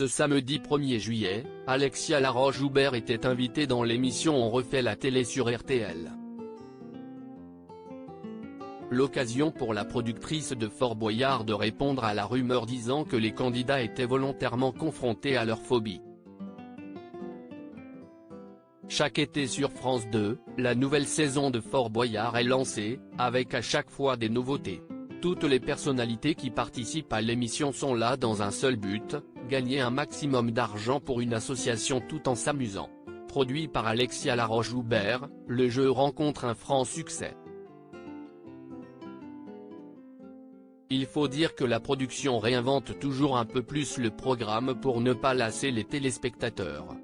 Ce samedi 1er juillet, Alexia Laroche-Joubert était invitée dans l'émission On refait la télé sur RTL. L'occasion pour la productrice de Fort Boyard de répondre à la rumeur disant que les candidats étaient volontairement confrontés à leur phobie. Chaque été sur France 2, la nouvelle saison de Fort Boyard est lancée, avec à chaque fois des nouveautés. Toutes les personnalités qui participent à l'émission sont là dans un seul but, gagner un maximum d'argent pour une association tout en s'amusant. Produit par Alexia Laroche-Joubert, le jeu rencontre un franc succès. Il faut dire que la production réinvente toujours un peu plus le programme pour ne pas lasser les téléspectateurs.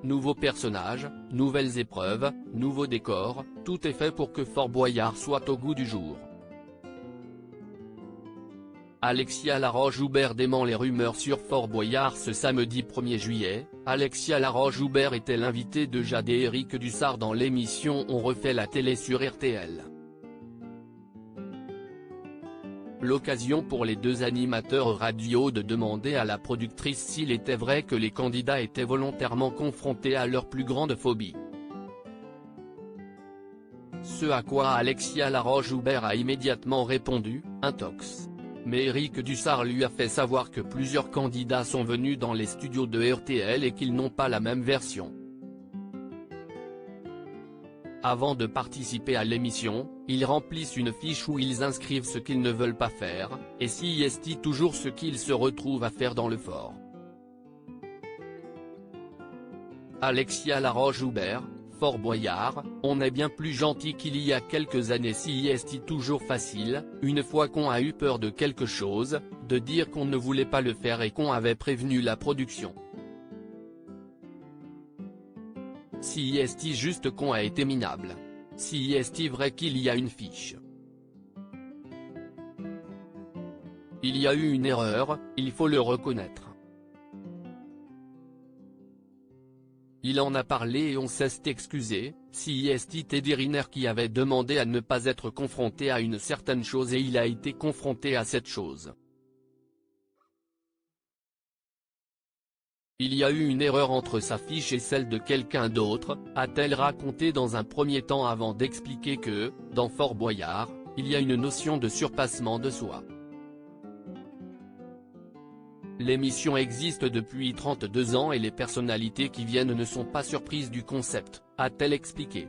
Nouveaux personnages, nouvelles épreuves, nouveaux décors, tout est fait pour que Fort Boyard soit au goût du jour. Alexia Laroche-Joubert dément les rumeurs sur Fort Boyard. Ce samedi 1er juillet, Alexia Laroche-Joubert était l'invitée de Jade et Éric Dussart dans l'émission On refait la télé sur RTL. L'occasion pour les deux animateurs radio de demander à la productrice s'il était vrai que les candidats étaient volontairement confrontés à leur plus grande phobie. Ce à quoi Alexia Laroche-Joubert a immédiatement répondu, intox. Mais Éric Dussart lui a fait savoir que plusieurs candidats sont venus dans les studios de RTL et qu'ils n'ont pas la même version. Avant de participer à l'émission, ils remplissent une fiche où ils inscrivent ce qu'ils ne veulent pas faire, et s'y est toujours ce qu'ils se retrouvent à faire dans le fort. Alexia Laroche-Joubert, Fort Boyard, on est bien plus gentil qu'il y a quelques années. S'y est toujours facile, une fois qu'on a eu peur de quelque chose, de dire qu'on ne voulait pas le faire et qu'on avait prévenu la production. Si est juste qu'on a été minable. Si est vrai qu'il y a une fiche. Il y a eu une erreur, il faut le reconnaître. Il en a parlé et on s'est excusé. Si est Teddy Riner qui avait demandé à ne pas être confronté à une certaine chose et il a été confronté à cette chose. Il y a eu une erreur entre sa fiche et celle de quelqu'un d'autre, a-t-elle raconté dans un premier temps avant d'expliquer que, dans Fort Boyard, il y a une notion de surpassement de soi. L'émission existe depuis 32 ans et les personnalités qui viennent ne sont pas surprises du concept, a-t-elle expliqué.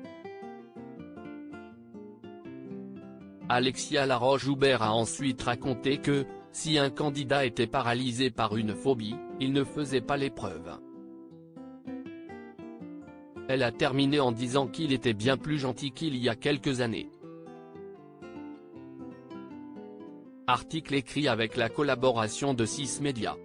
Alexia Laroche-Joubert a ensuite raconté que, si un candidat était paralysé par une phobie, il ne faisait pas l'épreuve. Elle a terminé en disant qu'il était bien plus gentil qu'il y a quelques années. Article écrit avec la collaboration de 6 Médias.